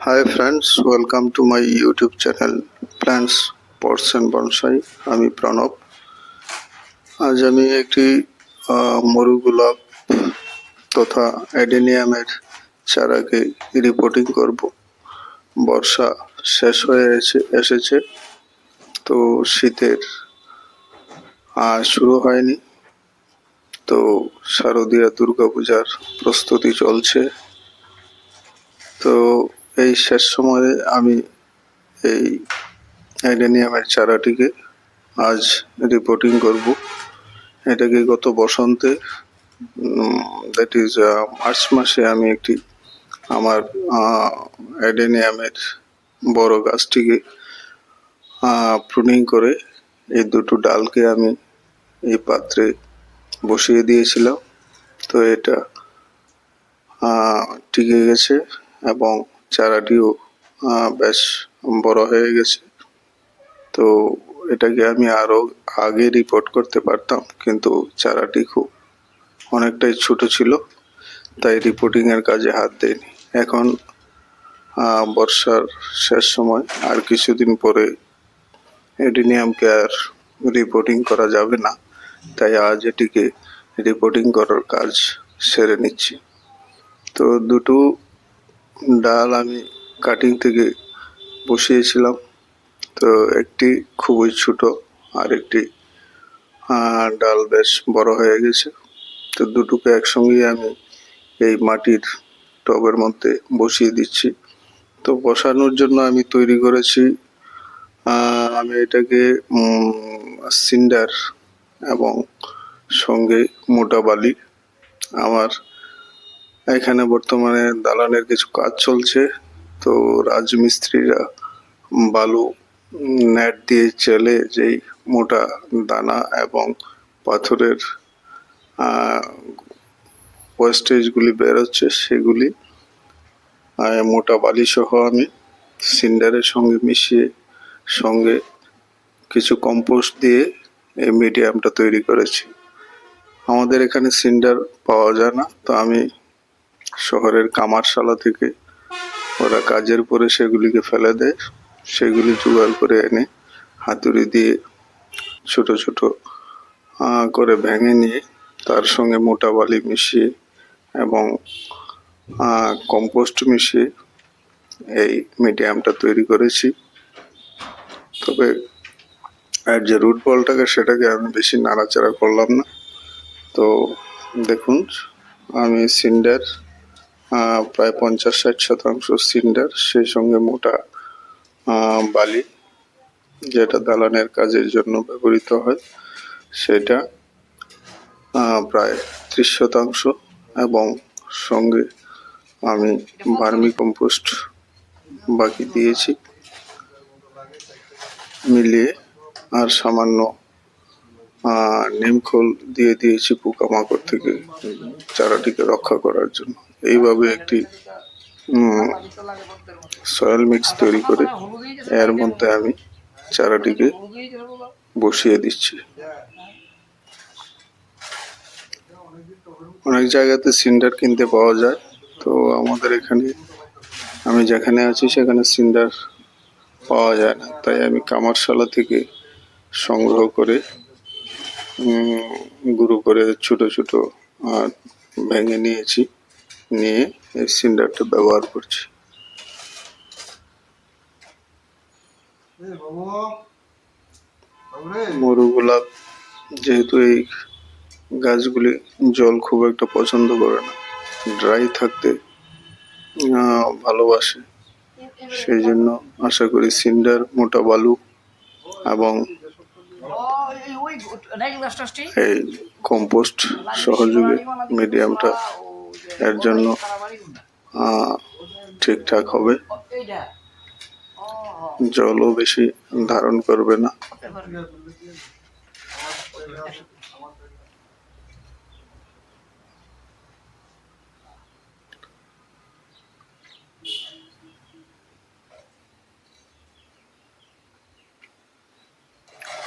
Hi friends, welcome to my YouTube channel Plants, Pots and Bonsai. আমি প্রণব। আজ আমি একটি মরু গোলাপ তথা অ্যাডেনিয়ামের চারাকে রিপোর্টিং করব। বর্ষা শেষ হয়ে এসেছে, তো শীতের শুরু হয়নি, তো শারদীয়া দুর্গাপূজার প্রস্তুতি চলছে। তো এই শেষ সময়ে আমি এই অ্যাডেনিয়ামের চারাটিকে আজ রিপোর্টিং করব। এটাকে গত বসন্তে দ্যাট ইজ মার্চ মাসে আমি একটি আমার অ্যাডেনিয়ামের বড় গাছটিকে প্রুনিং করে এই দুটো ডালকে আমি এই পাত্রে বসিয়ে দিয়েছিলাম। তো এটা টিকে গেছে এবং চারাটিও বেশ বড় হয়ে গেছে। তো এটাকে আমি আরো আগে রিপোর্ট করতে পারতাম, কিন্তু চারাটি খুব অনেকটাই ছোট ছিল, তাই রিপোর্টিং এর কাজে হাত দেয়নি। এখন বর্ষার শেষ সময়, আর কিছুদিন পরে অ্যাডেনিয়ামকে আর রিপোর্টিং করা যাবে না, তাই আজ এটিকে রিপোর্টিং করার কাজ সেরে নিচ্ছি। তো দুটো ডাল আমি কাটিং থেকে বসিয়েছিলাম, তো একটি খুবই ছোট আর একটি ডাল বেশ বড় হয়ে গেছে। তো দুটোকে একসঙ্গে আমি এই মাটির টবের মধ্যে বসিয়ে দিচ্ছি। তো বসানোর জন্য আমি তৈরি করেছি, আমি এটাকে সিন্ডার এবং সঙ্গে মোটা বালি। আমার এখানে বর্তমানে দালানের কিছু কাজ চলছে, তো রাজমিস্ত্রিরা বালু নেট দিয়ে চেলে যেই মোটা দানা এবং পাথরের ওয়েস্টেজগুলি বেরোচ্ছে, সেগুলি মোটা বালি সহ আমি সিন্ডারের সঙ্গে মিশিয়ে সঙ্গে কিছু কম্পোস্ট দিয়ে এই মিডিয়ামটা তৈরি করেছি। আমাদের এখানে সিন্ডার পাওয়া যায় না, তো আমি শহরের কামারশালা থেকে, ওরা কাজের পরে সেগুলিকে ফেলে দেয়, সেগুলি জোগাড় করে এনে হাতুড়ি দিয়ে ছোট ছোট করে ভেঙে নিয়ে তার সঙ্গে মোটা বালি মিশিয়ে এবং কম্পোস্ট মিশিয়ে এই মিডিয়ামটা তৈরি করেছি। তবে আর যে রুট বলটাকে, সেটাকে আমি বেশি নাড়াচাড়া করলাম না। তো দেখুন, আমি সিন্ডার প্রায় 50-60% সিন্ডার, সেই সঙ্গে মোটা বালি যেটা দালানের কাজের জন্য ব্যবহৃত হয় সেটা প্রায় 30% এবং সঙ্গে আমি ভার্মি কম্পোস্ট বাকি দিয়েছি মিলিয়ে, আর সামান্য নিমখোল দিয়ে দিয়েছি পোকামাকড় থেকে চারাটিকে রক্ষা করার জন্য। এইভাবে একটি সয়েল মিক্স তৈরি করে এর মধ্যে আমি চারাটিকে বসিয়ে দিচ্ছি। অনেক জায়গাতে সিন্ডার কিনতে পাওয়া যায়, তো আমাদের এখানে, আমি যেখানে আছি সেখানে সিন্ডার পাওয়া যায় না, তাই আমি কামারশালা থেকে সংগ্রহ করে গুঁড়ো করে ছোট ছোট ভেঙে নিয়েছি, নিয়ে এই সিন্ডারটা ব্যবহার করছি। মরু গোলাপ যেহেতু এই গাছগুলি জল খুব একটা পছন্দ করে না, ড্রাই থাকতে ভালোবাসে, সেই জন্য আশা করি সিন্ডার, মোটা বালু এবং এই কম্পোস্ট সহযোগে মিডিয়ামটা এর জন্য ঠিকঠাক হবে, জলও বেশি ধারণ করবে না।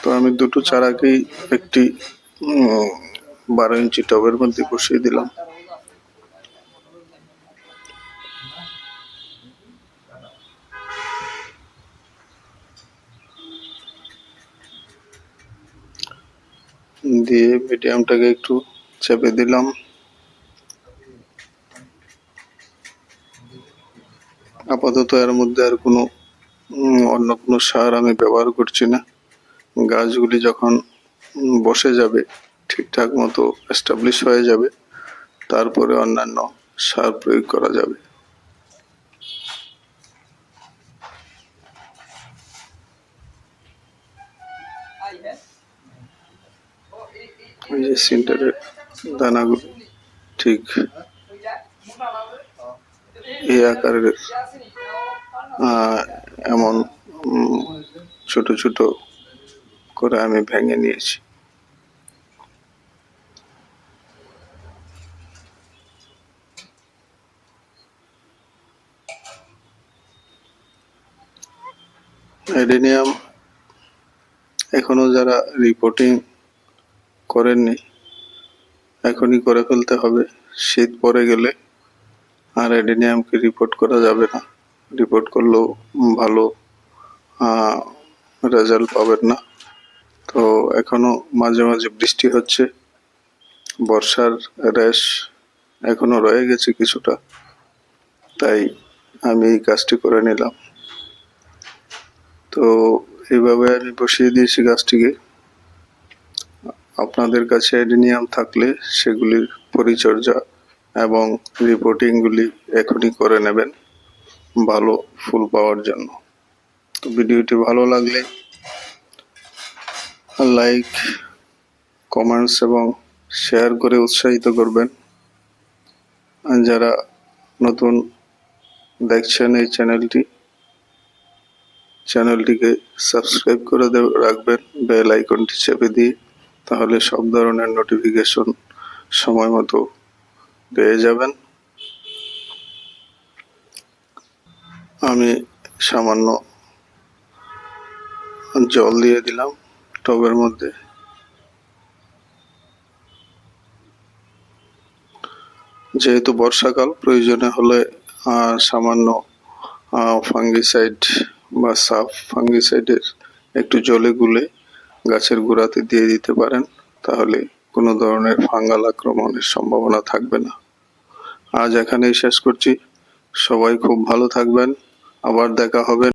তো আমি দুটো চারাকেই একটি 12 ইঞ্চি টবের মধ্যে বসিয়ে দিলাম। দিয়ে মিডিয়ামটাকে একটু চেপে দিলাম। আপাতত এর মধ্যে আর কোনো অন্য কোনো সার আমি ব্যবহার করছি না। গাছগুলি যখন বসে যাবে, ঠিকঠাক মতো এস্টাবলিশ হয়ে যাবে, তারপরে অন্যান্য সার প্রয়োগ করা যাবে। এই যে সিন্টারের দানাগুলো ঠিক এই আকারের এমন ছোট ছোট করে আমি ভেঙে নিয়েছি। অ্যাডেনিয়াম এখনো যারা রিপোর্টিং করেননি, এখনই করে ফেলতে হবে। শীত পড়ে গেলে আর অ্যাডেনিয়ামকে রিপোর্ট করা যাবে না। রিপোর্ট করলেও ভালো রেজাল্ট পাবেন না। তো এখনো মাঝে মাঝে বৃষ্টি হচ্ছে, বর্ষার রেশ এখনো রয়ে গেছে কিছুটা, তাই আমি এই কাজটি করে নিলাম। তো এইভাবে আমি বসিয়ে দিয়েছি গাছটিকে। আপনাদের কাছে অ্যাডেনিয়াম থাকলে সেগুলির পরিচর্যা এবং রিপোর্টিংগুলি এখনই করে নেবেন ভালো ফুল পাওয়ার জন্য। তো ভিডিওটি ভালো লাগলে লাইক, কমেন্টস এবং শেয়ার করে উৎসাহিত করবেন। আর যারা নতুন দেখছেন এই চ্যানেলটিকে সাবস্ক্রাইব করে রাখবেন বেল আইকনটি চেপে দিয়ে, তাহলে সব ধরনের নোটিফিকেশন সময় মতো পেয়ে যাবেন। আমি সামান্য জল দিয়ে দিলাম টবের মধ্যে। যেহেতু বর্ষাকাল, প্রয়োজনে হলে সামান্য ফাঙ্গিসাইড বা সাফ ফাঙ্গিসাইডের একটু জলে গুলে গাছের গোড়াতে দিয়ে দিতে পারেন, তাহলে কোনো ধরনের ফাঙ্গাল আক্রমণের সম্ভাবনা থাকবে না। আজ এখানেই শেষ করছি। সবাই খুব ভালো থাকবেন, আবার দেখা হবে।